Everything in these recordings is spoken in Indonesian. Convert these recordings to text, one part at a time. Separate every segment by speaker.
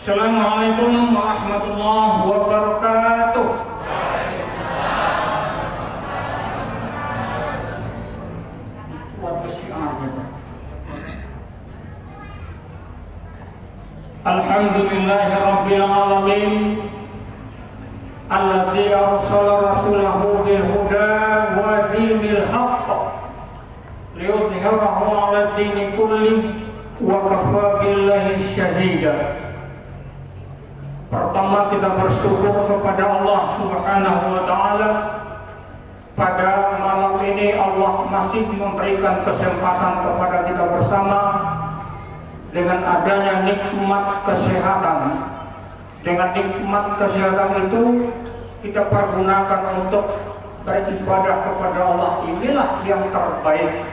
Speaker 1: Assalamualaikum warahmatullahi wabarakatuh. Alhamdulillahi rabbil alamin alladzi arsala rasulahu bil huda wa dinil haqq liyudhhirahu 'ala dini kulli wa kafa billahi syahida. Pertama, kita bersyukur kepada Allah Subhanahu wa taala. Pada malam ini Allah masih memberikan kesempatan kepada kita bersama dengan adanya nikmat kesehatan. Dengan nikmat kesehatan itu kita pergunakan untuk beribadah kepada Allah. Inilah yang terbaik.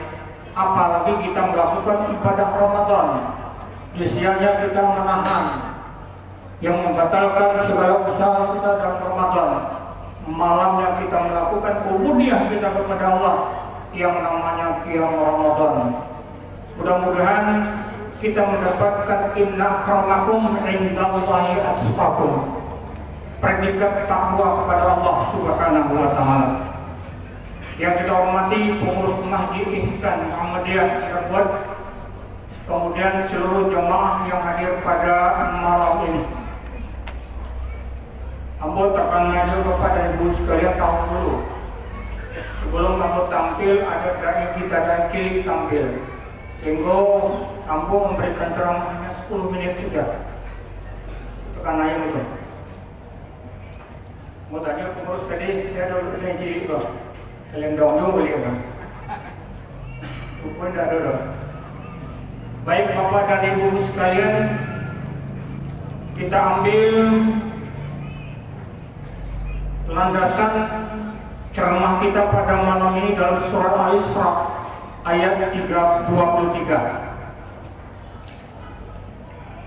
Speaker 1: Apalagi kita melakukan ibadah Ramadan. Di siangnya kita menahan yang membatalkan segala usaha kita dalam Ramadan. Malamnya kita melakukan ubudiyah kita kepada Allah yang namanya qiyam Ramadan. Mudah-mudahan kita mendapatkan inna akramakum indallahi atqakum, predikat takwa kepada Allah Subhanahu wa taala. Yang kita hormati pengurus Masjid Ihsan Muhammadiyah Cirebon, kemudian seluruh jemaah yang hadir pada malam ini. Ambo terkenal Bapak dan Ibu sekalian tahu dulu, sebelum Ambo tampil ada dai kita dan kiri tampil, sehingga Ambo memberikan ceramahnya 10 menit juga. Tekan aja itu. Mau tanya pengurus tadi, dia dulu yang jadi itu, kalian dong boleh kan? Rupanya tidak ada. Baik Bapak dan Ibu sekalian, kita ambil landasan ceramah kita pada malam ini dalam surat Al-Isra ayat 23.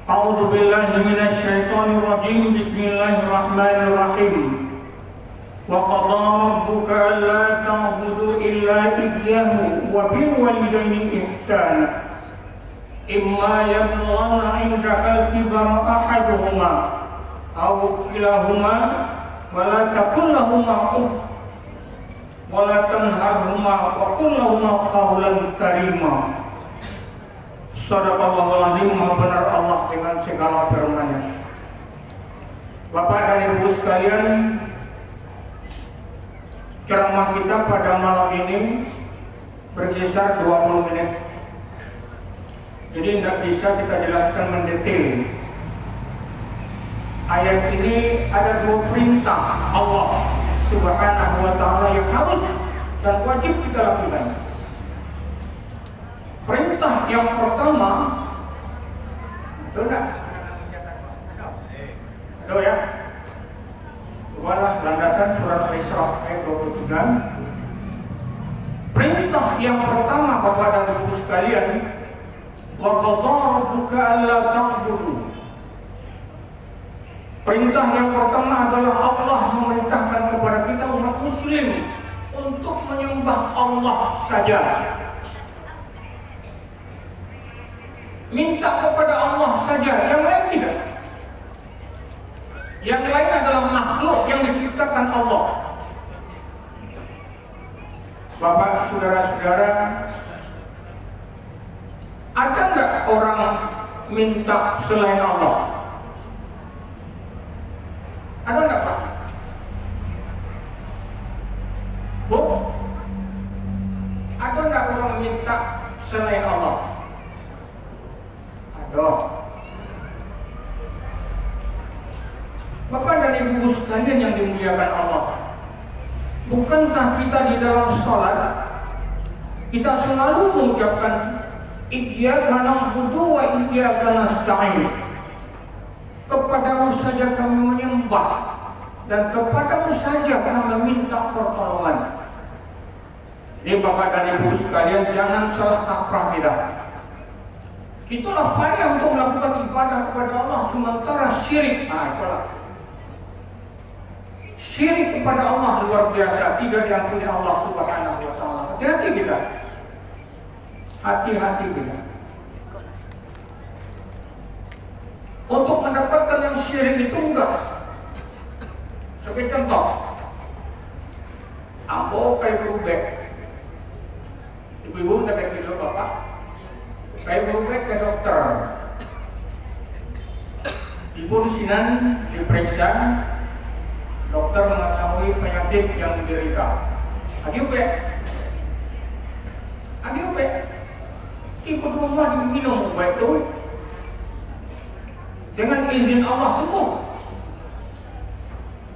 Speaker 1: A'udzu billahi minasyaitonir rajim. Bismillahirrahmanirrahim. Wa qadha rabbuka alla ta'budu illa iyyahu wa bil walidayni ihsana. Imma yablughanna 'indaka al-kibara ahaduhuma aw kilahuma wala takun lahuma wala tanharhuma wa qul lahuma qawlan karima. Shadaqallahul azim. Maha benar Allah dengan segala firman-Nya. Bapak dan Ibu sekalian, ceramah kita pada malam ini berkisar 20 menit. Jadi tidak bisa kita jelaskan mendetail. Ayat ini ada 2 perintah Allah Subhanahu wa taala yang harus dan wajib kita lakukan. Perintah yang pertama, betul enggak? Ada ya? Itulah landasan surat Al-Isra ayat 23. Perintah yang pertama Bapak dan Ibu sekalian, wa qadha rabbuka alla ta'budu. Perintah yang pertama adalah Allah memerintahkan kepada kita umat muslim untuk menyembah Allah saja. Minta kepada Allah saja, yang lain tidak. Yang lain adalah makhluk yang diciptakan Allah. Bapak, saudara-saudara, ada nggak orang minta selain Allah? Ada enggak Pak? Bu? Ada enggak orang minta selain Allah? Ada. Bapak dan Ibu sekalian yang dimuliakan Allah, bukankah kita di dalam sholat kita selalu mengucapkan iyyaka na'budu wa iyyaka nasta'in? Kepadamu saja kami menyembah dan kepadamu saja kami minta pertolongan. Ini Bapak dan Ibu sekalian, jangan salah kaprah kita. Itulah payah untuk melakukan ibadah kepada Allah sementara syirik. Itulah syirik kepada Allah luar biasa, tidak diampuni Allah Subhanahu wa taala. Hati-hati kita. Hati-hati kita. Untuk mendapatkan syirik itu enggak. Sebagai contoh, ambo kayak berubah. Ibu-ibu tak kayak gitu bapak. Kayak berubah ke dokter. Ibu sinan diperiksa, dokter mengetahui penyakit yang diderita. Adiupe, ibu rumah diminum obat itu dengan izin Allah sembuh.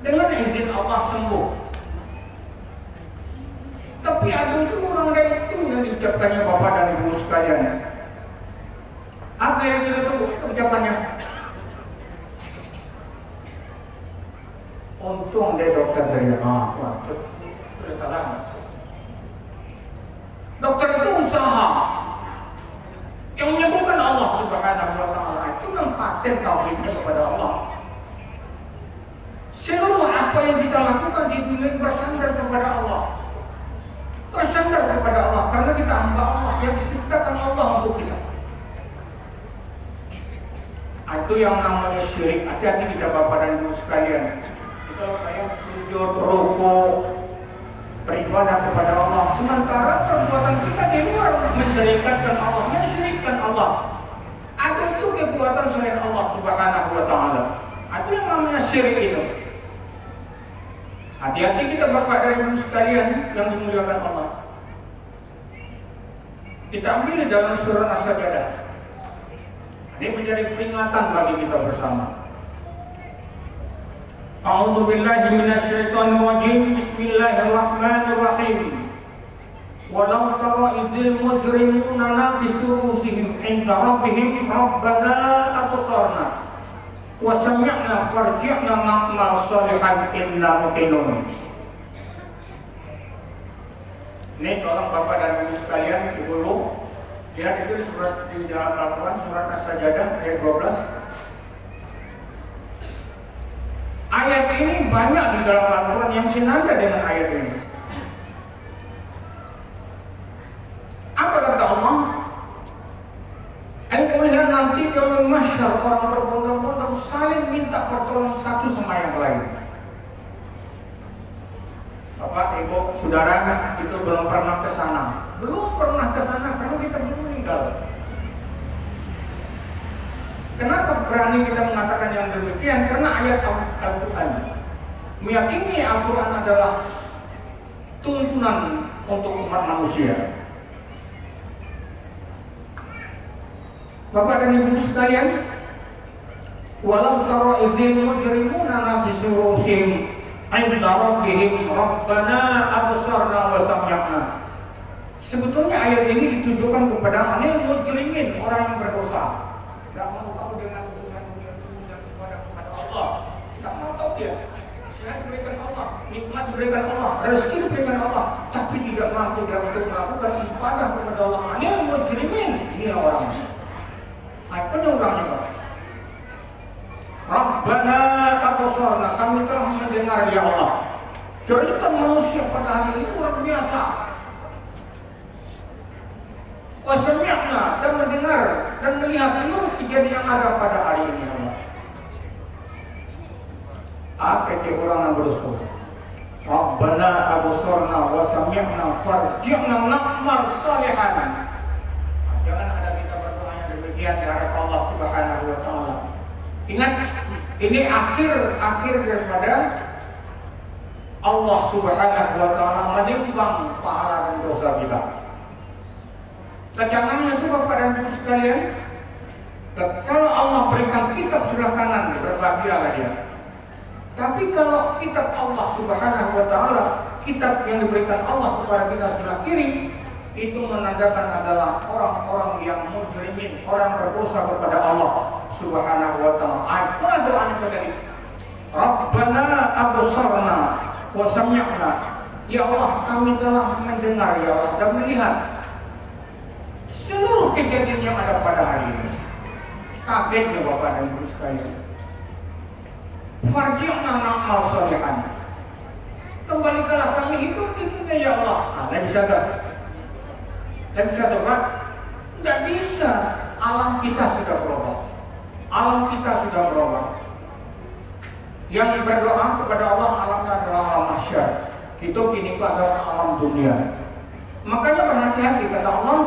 Speaker 1: Dengan izin Allah sembuh. Tapi ada itu orang dari itu yang diucapkannya Bapak dan Ibu sekalian. Apa yang kita tunggu ucapannya? Untung dia dokter dari sudah salah. Dokter itu usaha yang menyembuhkan Allah Subhanahu wa Ta'ala. Itu manfaatkan tauhidnya kepada Allah. Seluruh apa yang kita lakukan di dunia bersandar kepada Allah. Bersandar kepada Allah karena kita hamba Allah yang diciptakan Allah untuk kita. Itu yang namanya syirik. Hati-hati kita Bapak dan Ibu sekalian. Kalau kayak sujud, rukuk, beribadah kepada Allah, sementara perbuatan kita di luar mensyirikkan Allah. Ada itu kekuatan selain Allah Subhanahu wa Ta'ala. Itu yang namanya syirik itu. Hati-hati kita Bapak dan Ibu sekalian yang dimuliakan Allah. Kita ambil dalam surah As-Sajdah. Ini menjadi peringatan bagi kita bersama. A'udzu billahi minasyaitonir rajim. Bismillahirrahmanirrahim. Walau tara idzil mujrimuna naqisu rusihim 'inda rabbihim rabbana absarna wa sami'na farji'na na'mal shalihan inna muqinun. Ini tolong Bapak dan Ibu sekalian dulu. Lihat itu surat di dalam Al-Quran, surat As-Sajdah ayat 12. Ayat ini banyak di dalam Al-Quran yang senada dengan ayat ini. Apa kata Allah? Engkau lihat nanti di yaumul mahsyar orang berbondong-bondong saling minta pertolongan satu sama yang lain. Bapak, Ibu, Saudara itu belum pernah ke sana. Belum pernah ke sana karena kita belum meninggal. Kenapa berani kita mengatakan yang demikian? Karena ayat Al-Quran meyakini Al-Quran adalah tuntunan untuk umat manusia. Bapak dan Ibu sekalian, walau tara idzil mujrimuna naqisu rusihim 'inda rabbihim rabbana absarna wa sami'na. Sebetulnya ayat ini ditujukan kepada anil mujrimin, orang yang berdosa. Tidak mau tahu dengan urusan kepada Allah. Tidak mau tahu dia. Sehat diberikan Allah, nikmat diberikan Allah, rezeki diberikan Allah, tapi tidak mampu dia untuk melakukan ibadah kepada Allah. Anil mujrimin, ini orangnya. Akhirnya orangnya Pak. Rabbana absarna, kami telah mendengar ya Allah. Cerita manusia pada hari ini luar biasa. Wasami'na, dan mendengar dan melihat seluruh kejadian yang ada pada hari ini Allah. Apa yang orang yang berdosa? Rabbana absarna wasami'na farji'na na'mal shalihan. Jangan ada kita berdoa yang demikian di hadapan Allah Subhanahu wa Ta'ala. Ingat, ini akhir daripada Allah Subhanahu wa Ta'ala menimbang pahala dan dosa kita. Kecangannya itu Bapak dan Ibu sekalian, kalau Allah berikan kitab sebelah kanan, berbahagialah dia. Tapi kalau kitab Allah Subhanahu wa Ta'ala, kitab yang diberikan Allah kepada kita sebelah kiri, itu menandakan adalah orang-orang yang mujrimin, orang berdosa kepada Allah Subhanahu wa Ta'ala. Apa doanya tadi? Rabbana absarna wa sami'na. Ya Allah, kami telah mendengar ya Allah dan melihat seluruh kejadian yang ada pada hari ini. Kagetnya Bapak dan Ibu sekalian. Farji'na na'mal shalihan. Kembalikanlah kami hidup di dunia ya Allah. Nah, bisa tak? Dan bisa Pak? Tidak bisa. Alam kita sudah berubah. Alam kita sudah berubah. Yang berdoa kepada Allah alamnya adalah alam mahsyar. Kita kini adalah alam dunia. Makanya berhati-hati kata Allah,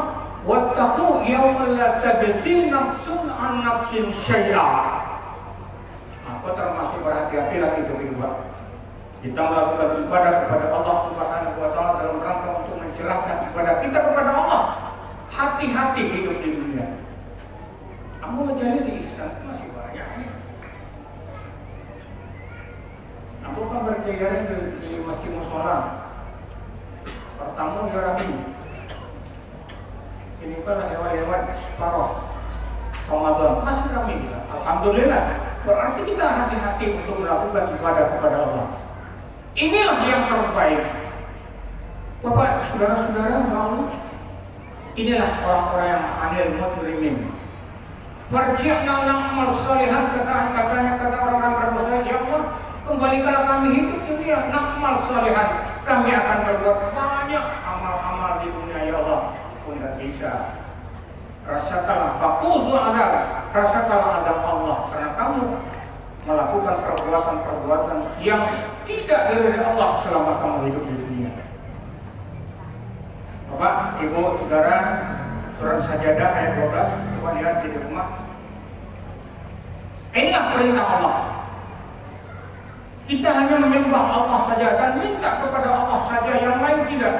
Speaker 1: wattaqu yawma la tajzi nafsun an nafsin syai'a. Aku termasuk berhati-hati lagi kedua. Kita melakukan ibadah kepada Allah Subhanahu wa taala dalam rangka untuk mencerahkan ibadah kita kepada Allah. Hati-hati hidup di dunia. Kamu menjadi di ihsan masih banyak. Aku kan berkeliaran di masjid mushola. Pertama ya Rabbi. Ini kan lewat separuh Ramadan masih kami. Alhamdulillah. Berarti kita hati-hati untuk melakukan ibadah kepada Allah. Inilah yang terbaik. Bapak, saudara-saudara, inilah orang-orang yang anil mujrimin. Farji'na na'mal salihan, kata orang-orang berdosa, ya Allah, kembalikanlah kami hidup dunia, na'mal salihan. Kami akan berbuat banyak amal-amal di dunia, ya Allah. Pun tidak bisa. Rasakanlah, rasakanlah azab Allah, karena kamu melakukan perbuatan-perbuatan yang tidak dari Allah selama kamu hidup di dunia. Bapak, Ibu, Saudara, Surat Sajadah ayat 12, coba lihat di rumah. Inilah perintah Allah. Kita hanya menyembah Allah saja dan minta kepada Allah saja, yang lain tidak.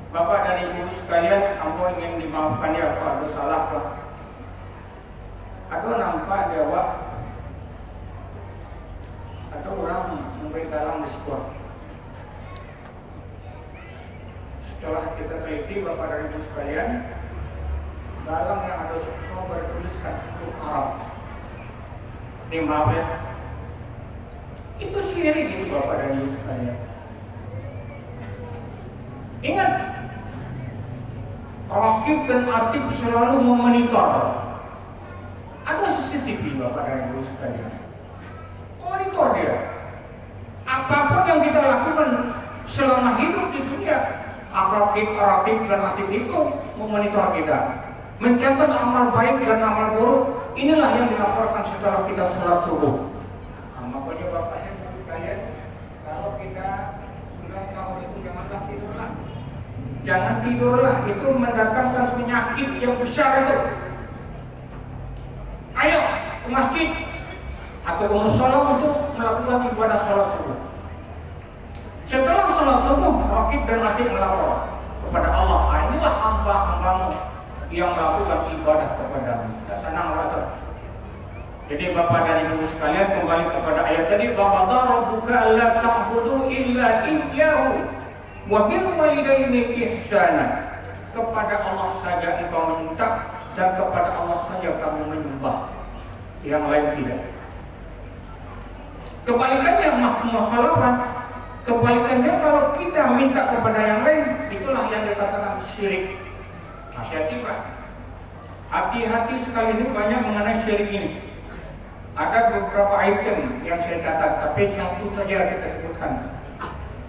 Speaker 1: Bapak dan Ibu sekalian, aku ingin dimaafkan ya kalau ada salah Pak. Ada nampak jawab, ada orang memberi dalam diskur. Setelah kita teliti Bapak dan Ibu sekalian, dalam yang ada semua bertuliskan itu Arab. Ini maaf ya, itu syirik ini Bapak dan Ibu sekalian. Ingat, Rakib dan Atib selalu memonitor. Ada CCTV Bapak dan Ibu sekalian. Monitor dia. Apapun yang kita lakukan selama hidup di dunia, Rakib dan Atib itu memonitor kita, mencatat amal baik dan amal buruk. Inilah yang dilaporkan setelah kita sholat subuh. Makanya Bapak dan Ibu sekalian, kalau kita sudah sahur itu janganlah tidurlah. Jangan tidurlah, itu mendatangkan penyakit yang besar itu. Ayo ke masjid atau ke mushola untuk melakukan ibadah sholat subuh. Setelah sholat subuh, Rakib dan Atib melapor kepada Allah. Inilah hamba-hambamu yang melakukan ibadah kepadamu. Tidak senang lah. Jadi Bapak dan Ibu sekalian, kembali kepada ayat tadi, Qadara rabbuka alla ta'budu illa iyyahu wa bil walidaini ihsana. Kepada Allah saja engkau meminta dan kepada Allah saja kamu menyembah, yang lain tidak. Kebalikannya makhluk, kebalikannya kalau kita minta kepada yang lain, itulah yang dikatakan syirik. Hati-hati Pak, hati-hati sekali ini banyak mengenai syirik ini. Ada beberapa item yang saya catat, tapi satu saja kita sebutkan.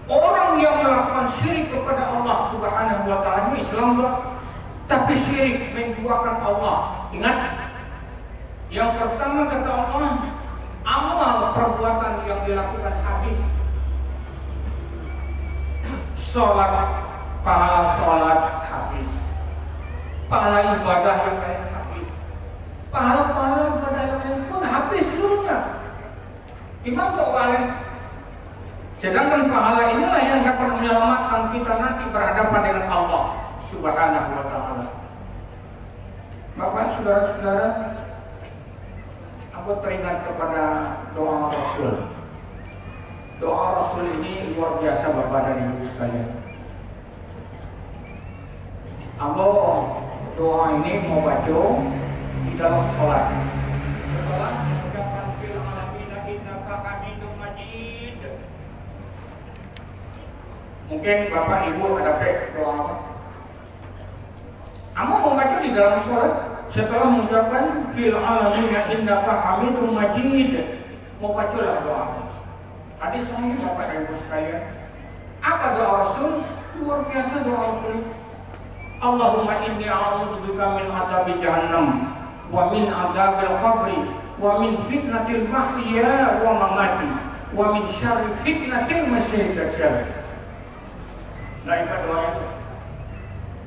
Speaker 1: Orang yang melakukan syirik kepada Allah Subhanahu wa taala ini Islam, tapi syirik menduakan Allah. Ingat, yang pertama kata Allah, amal perbuatan yang dilakukan habis. Pahala sholat habis, pahala ibadah yang lain habis, pahala ibadah yang lain pun habis seluruhnya. Gimana kok balik? Sedangkan pahala inilah yang dapat menyelamatkan kita nanti berhadapan dengan Allah Subhanahu wa taala. Bapak, saudara-saudara, aku teringat kepada doa Rasul. Doa Rasul ini luar biasa Bapak dan Ibu sekalian. Aku doa ini mau baca di dalam sholat. Setelah mengucapkan fil alamina innaka hamidum majid. Mungkin Bapak Ibu ada doa apa? Aku mau baca di dalam sholat. Setelah mengucapkan fil alamina innaka hamidum majid, mau bacalah doa. Hadis sahih Bapak dan Ibu sekalian. Apa doa Rasul? Luar biasa doa Rasul. Allahumma inni a'udzubika min adzabi jahannam wa min adzabil qabri, wa min fitnatil mahya wa mamati, wa min syarri fitnatil masiihid dajjal. Daripada doa itu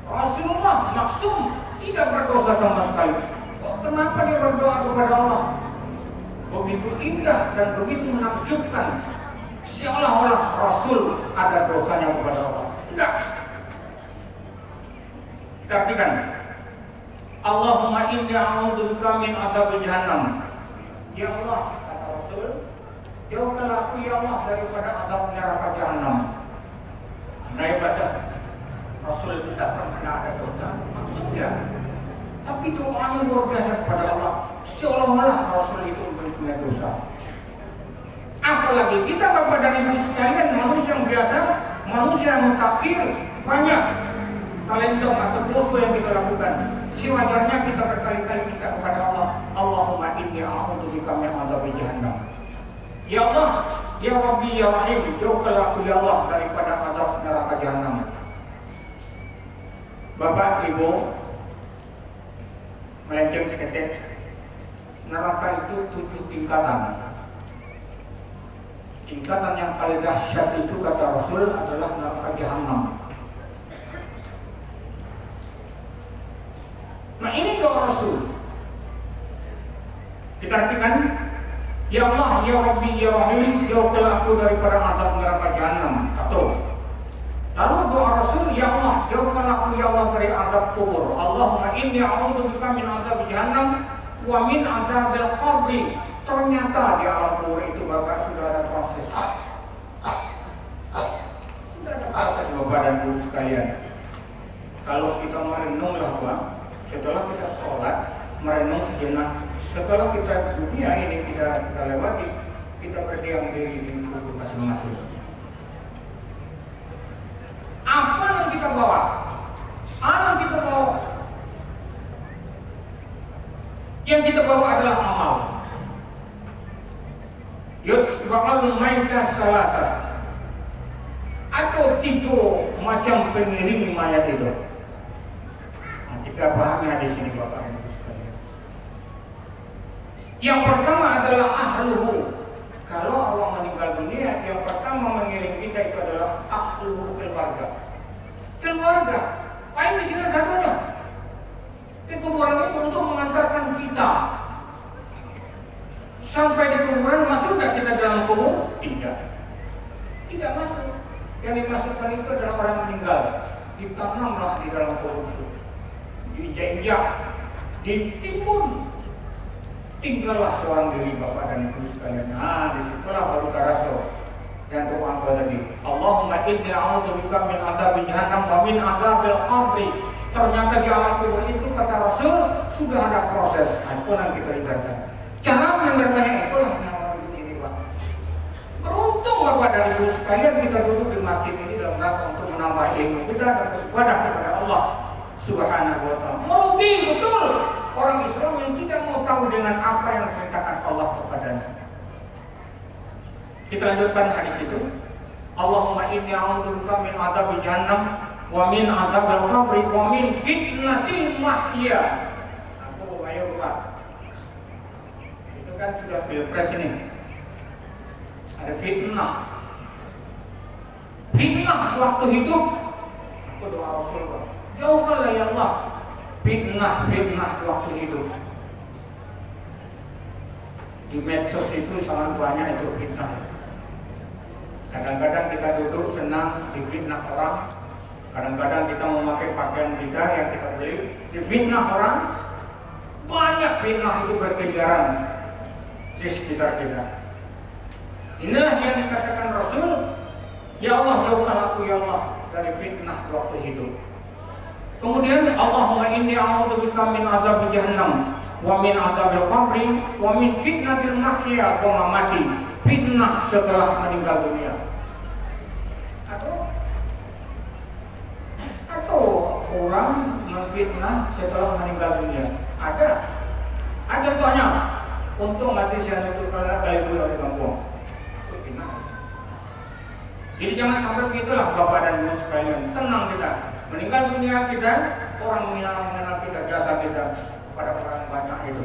Speaker 1: Rasulullah maksum, tidak berdosa sama sekali. Kenapa dia berdoa kepada Allah? Begitu indah dan begitu menakjubkan, seolah-olah Rasul ada dosanya kepada Allah. Tidak. Kita artikan, Allahumma inni a'udzubika min adzabi jahannam. Ya Allah, kata Rasul, jauhkanlah aku ya Allah daripada azab neraka jahannam. Daripada Rasul tidak pernah ada dosa, maksudnya. Tapi doanya luar biasa kepada Allah, seolah-olah Rasul itu punya dosa. Apalagi kita Bapak dan Ibu sekalian, manusia yang biasa, manusia yang mutakhir, banyak talenta atau dosa yang kita lakukan. Sewajarnya kita berkali-kali minta kepada Allah, Allahumma inni a'udzubika min adzabi jahannam. Ya Allah, ya Rabbi, ya Rahim, jauhkanlah aku ya Allah daripada azab neraka jahannam. Bapak, Ibu, melenceng seketik, neraka itu 7 tingkatan. Tingkatan yang paling dahsyat itu kata Rasul adalah neraka jahannam. Nah ini doa Rasul. Kita artikan, ya Allah, ya Rabbi, ya Rahim, jauhkanlah aku daripada azab neraka jahannam. Satu. Lalu doa Rasul, ya Allah, jauhkanlah aku ya Allah dari azab kubur. Allahumma inni a'udzubika min azab jahannam wa min adzabil qabri. Ternyata di alam kubur itu Bapak sudah ada proses. Sudah ada proses Bapak dan Ibu sekalian. Kalau kita merenunglah Pak, setelah kita sholat, merenung sejenak. Setelah kita dunia ini kita lewati, kita berdiam diri di kubur masing-masing. Apa yang kita bawa? Apa yang kita bawa? Yang kita bawa adalah amal. Yusba'al maita salasa, atau 3 macam pengiring mayat itu. Nah, kita pahami di sini Bapak Ibu sekalian. Yang pertama adalah ahluhu. Kalau Allah meninggal dunia, yang pertama mengiring kita itu adalah ahluhu, keluarga. Keluarga, paling di sini satunya. Kuburan itu untuk mengantarkan kita sampai di kuburan. Masuk tak kita dalam kubur? Tidak. Tidak masuk. Yang dimasukkan itu adalah orang meninggal. Ditanamlah di dalam kubur itu, diinjak-injak, ditimbun. Tinggallah seorang diri Bapak dan Ibu sekalian. Nah, disitulah baru karaso yang doa tadi. Allahumma inni a'udzubika min adzabi jahannam wa min adzabil qabri. Ternyata di alam kubur itu kata Rasul sudah ada proses. Nah, itu yang kita dengarkan. Cara mendengarkannya itu yang ini Pak. Beruntung Bapak dan Ibu sekalian kita duduk di masjid ini dalam rangka untuk menambah ilmu kita dan beribadah kepada Allah Subhanahu wa taala. Merugi betul orang Islam yang tidak mau tahu dengan apa yang diperintahkan Allah kepadanya. Kita lanjutkan hadis itu. Allahumma inni a'udzubika min adzabi jahannam wa min adzabil qabri wa min fitnatil mahya. Aku ayo Pak. Itu kan sudah pilpres ini. Ada fitnah. Fitnah waktu hidup. Aku doa Rasulullah. Jauhkanlah ya Allah fitnah waktu hidup. Di medsos itu sangat banyak itu fitnah. Kadang-kadang kita duduk senang difitnah orang. Kadang-kadang kita memakai pakaian kita yang kita beli difitnah orang. Banyak fitnah itu berkeliaran di sekitar kita. Inilah yang dikatakan Rasul, ya Allah jauhkan aku ya Allah dari fitnah waktu hidup. Kemudian Allahumma inni a'udzubika min adzabi jahannam wa min adzabil qabri wa min fitnatil mahya wa mamati. Fitnah setelah meninggal dunia. Atau orang memfitnah setelah meninggal dunia. Ada contohnya. Untung mati siapa itu kali dulu di kampung. Itu fitnah. Jadi jangan sampai begitulah Bapak dan Ibu sekalian. Tenang kita. Meninggal dunia kita, orang mengenal kita, jasa kita. kepada orang banyak itu.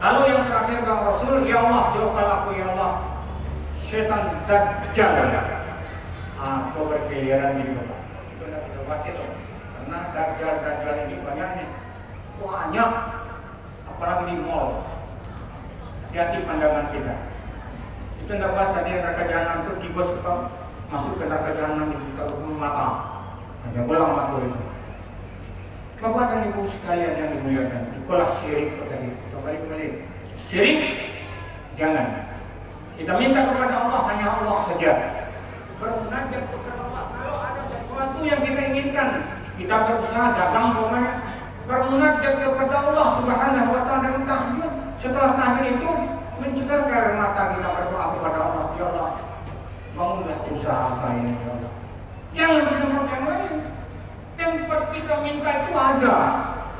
Speaker 1: Lalu yang terakhir kata Rasul, ya Allah jauhkan aku ya Allah setan dajjal. Kau berkeliaran di Bapak. Itu tidak bisa bahas itu. Karena dajjal ini banyaknya. Banyak. Apalagi di mall. Hati pandangan kita. Itu tidak bahas tadi neraka jahanam itu tiba suka masuk ke neraka jahanam itu kita berbunuh mata. Hanya bolang mata itu. Bapak dan Ibu sekalian yang dimuliakan, itulah syirik tadi. Kita balik. Syirik jangan. Kita minta kepada Allah hanya Allah saja. Bermunajat kepada Allah. Kalau ada sesuatu yang kita inginkan, kita berusaha dagang umpamanya. Bermunajat kepada Allah Subhanahu wa taala dan tahajud. Setelah tahajud itu mencegah air mata kita berdoa kepada Allah, ya Allah, bangunlah usaha saya ini, ya Allah. Jangan di tempat yang lain. Tempat kita minta itu ada,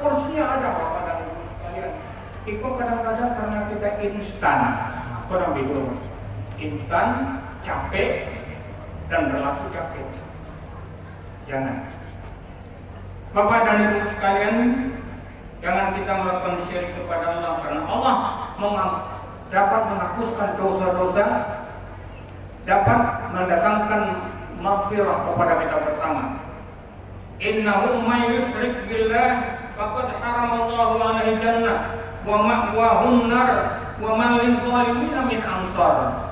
Speaker 1: porsinya ada Bapak dan Ibu sekalian. Itu kadang-kadang karena kita instan, kurang bingung. Instan, capek, dan berlaku capek. Jangan. Bapak dan Ibu sekalian, jangan kita melakukan syirik kepada Allah karena Allah dapat menghapuskan dosa-dosa, dapat mendatangkan maghfirah kepada kita bersama. Innahu may yusyrik billah faqad haramallahu 'alaihi jannah wa ma'wahun nar wa man lizalimin min ansar.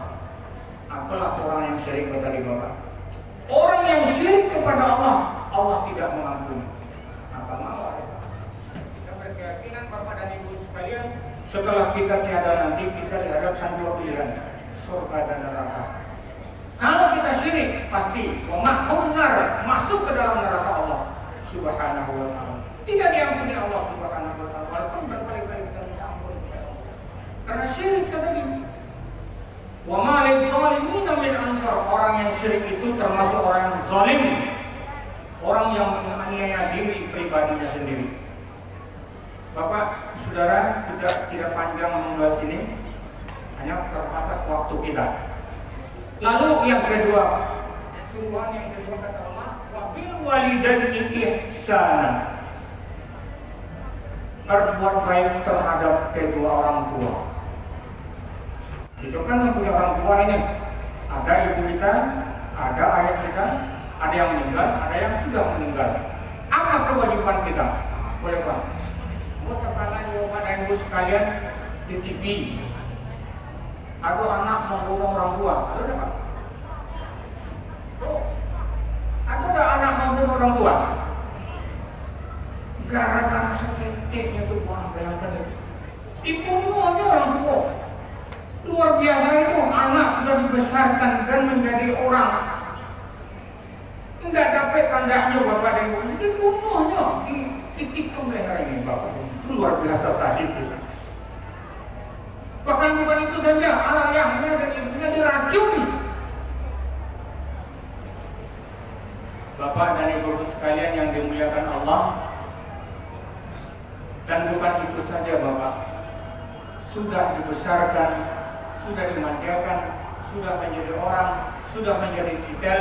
Speaker 1: Apalah orang yang syirik tadi Bapak? Orang yang syirik kepada Allah, Allah tidak mengampuni. Apa mau? Kita berkeyakinan Bapak dan Ibu sekalian, setelah kita tiada nanti kita dihadapkan dua pilihan, surga dan neraka. Kalau kita syirik, pasti wamahunar masuk ke dalam neraka Allah Subhanahu wa taala. Tidak diampuni Allah Subhanahu wa taala walaupun berkali-kali kita minta ampun kepada Allah. Karena syirik tadi. Wa ma lil-zalimin min ansar. Orang yang syirik itu termasuk orang yang zalim. Orang yang menganiaya diri pribadinya sendiri. Bapak, Saudara, kita tidak panjang membahas ini. Hanya terbatas waktu kita. Lalu yang kedua, suruhan yang kedua kata Allah, wabil walidaini ihsana. Berbuat baik terhadap kedua orang tua. Itu kan mempunyai orang tua ini. Ada ibu kita, ada ayah kita, ada yang meninggal, ada yang sudah meninggal. Apa kewajiban kita? Boleh Pak? Buat tekanan Bapak dan Ibu sekalian di TV. Ada anak membunuh orang tua, ada tak? Ada anak membunuh orang tua. Gara-gara seketiknya tuh bayangkan itu. Dibunuhnya orang tua. Luar biasa itu, anak sudah dibesarkan dan menjadi orang. Enggak dapat tandanya Bapak dan Ibu. Dibunuhnya, ditikung leher ini Bapak. Itu luar biasa sadis itu. Bahkan bukan itu saja, ayahnya dan ibunya diracuni. Bapak dan Ibu sekalian yang dimuliakan Allah. Dan bukan itu saja Bapak. Sudah dibesarkan, sudah dimanjakan, sudah menjadi orang, sudah menjadi titel,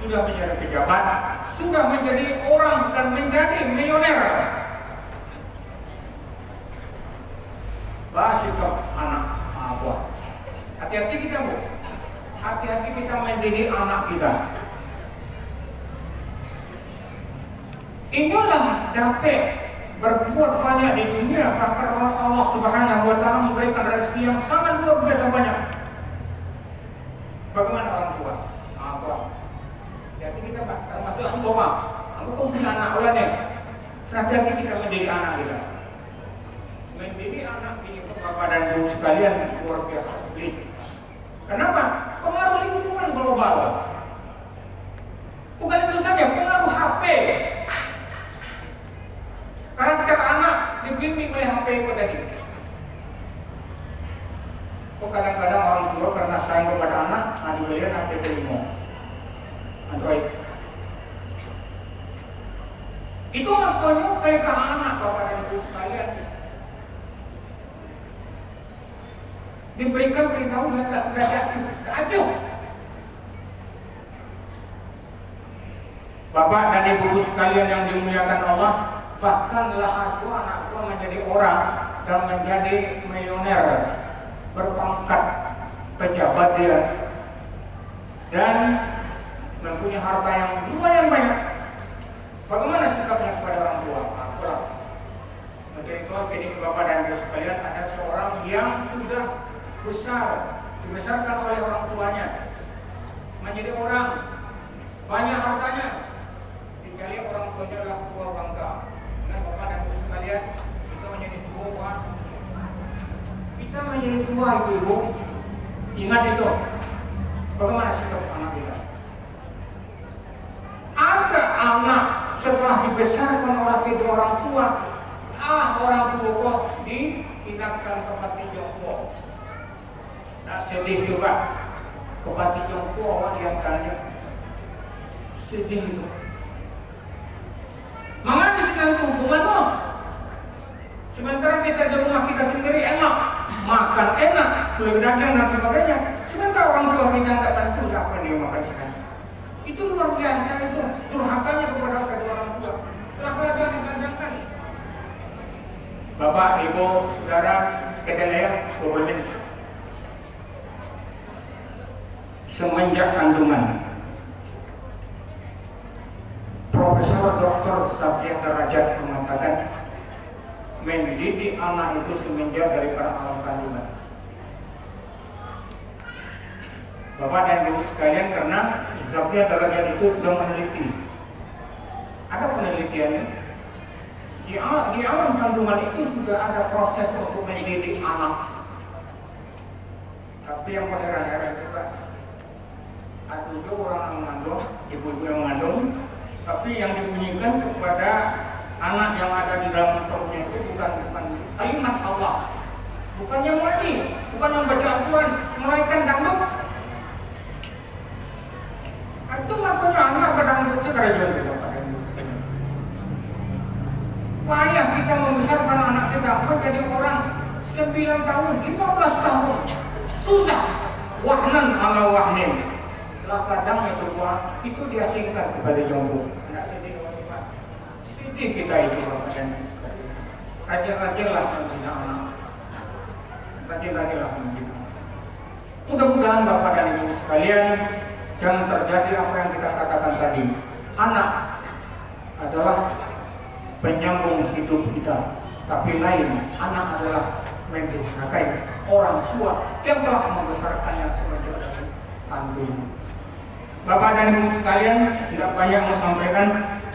Speaker 1: sudah menjadi pejabat, sudah menjadi orang dan menjadi milioner. Sikap anak buah. Hati-hati kita Bu. Hati-hati kita mendidik anak kita. Inilah dapat berbuat banyak di dunia karena Allah Subhanahu wa taala memberikan rezeki yang sangat luar biasa banyak. Bagaimana orang tua? Buah. Hati-hati kita Pak, termasuk orang tua. Kamu punya anak ulangnya. Hati-hati kita mendidik anak kita. Mendidik anak ini Bapak dan Ibu sekalian luar biasa sekali. Kenapa? Pengaruh lingkungan global. Bukan itu saja, pengaruh HP. Karakter anak dibimbing oleh HP itu tadi. Kadang-kadang orang tua karena sayang kepada anak, dibelikan HP Telimo, Android. Itu makanya kayak anak Bapak dan Ibu sekalian. Diberikan beritahu dan tidak acuh. Bapak dan Ibu sekalian yang dimuliakan Allah, bahkan lahanku anakku menjadi orang dan menjadi milioner, berpangkat pejabat dia, dan mempunyai harta yang lumayan banyak. Bagaimana sikapnya kepada orang tua? Kurang. Untuk itu, jadi Bapak dan Ibu sekalian, ada seorang yang sudah besar, dibesarkan oleh orang tuanya, menjadi orang, banyak hartanya, dicari orang tuanya adalah tua bangka. Dengan Bapak dan Ibu sekalian, kita menjadi tua, kita menjadi tua ibu, ingat itu. Bagaimana sikap anak kita? Ada anak setelah dibesarkan oleh kedua orang tua, orang tua kok diingatkan ke pati jongkok. Tak sedih juga ke pati jongkok diantaranya. Sedih itu. Maka di sini itu hubungan tuh. Sementara kita di rumah kita sendiri enak, makan enak, kulit dagang dan sebagainya. Sementara orang tua kita tidak tentu apa yang dia makan sekarang. Itu luar biasa itu, durhakanya kepada kedua orang tua. Laka-laka digandangkan. Bapak, Ibu, Saudara, sekalian ya, boleh. Semenjak kandungan, Profesor Dr. Satya Derajat mengatakan mendidik anak itu semenjak daripada alam kandungan. Bapak dan Ibu sekalian, karena Satya Derajat itu sudah meneliti. Ada penelitiannya. Di alam kandungan itu sudah ada proses untuk mendidik anak. Tapi yang berheran-heran juga, ada juga orang yang mengandung, ibu-ibu yang mengandung, tapi yang dibunyikan kepada anak yang ada di dalam perutnya itu bukan kalimat Allah, bukan yang lain, bukan yang baca Al-Quran, melainkan dangdut. Itu makanya anak berdangdut sekarang juga. Payah kita membesarkan anak kita menjadi orang 9 tahun, 15 tahun, susah, wahnan ala wahnin. Lah kadang itu itu diasingkan kepada jomblo. Tidak sedih, sedih kita itu Bapak. Rajin-rajinlah membina anak, rajin-rajinlah membina. Mudah-mudahan Bapak dan Ibu sekalian, jangan terjadi apa yang kita katakan tadi. Anak adalah penyambung hidup kita, tapi lain, anak adalah mendurhakai orang tua yang telah membesarkannya semasa kandung. Bapak dan Ibu sekalian, tidak banyak mau sampaikan,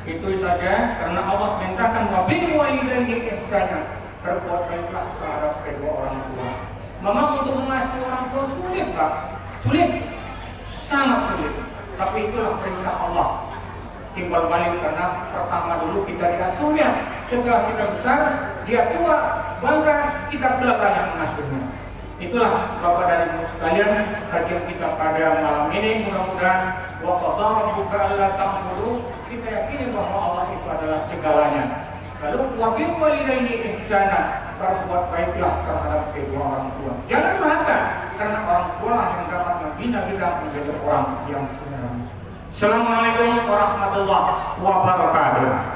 Speaker 1: itu saja karena Allah perintahkan wabil walidayni ihsana, berbuat baiklah terhadap kedua orang tua. Memang untuk mengasihi orang tua sulit, Pak, sulit, sangat sulit. Tapi itulah perintah Allah. Timbal balik karena pertama dulu kita diasuhnya, setelah kita besar, dia tua, bangga, kita pula banyak mengasuhnya. Itulah Bapak dan Ibu sekalian, kajian kita pada malam ini. Mudah-mudahan wa qadara rabbuka alla ta'budu, kita yakini bahwa Allah itu adalah segalanya. Lalu wa bil walidayni ihsana, berbuat baiklah terhadap kedua orang tua. Jangan durhaka, karena orang tua lah yang dapat membina kita menjadi orang yang sebenarnya. Assalamualaikum warahmatullahi wabarakatuh.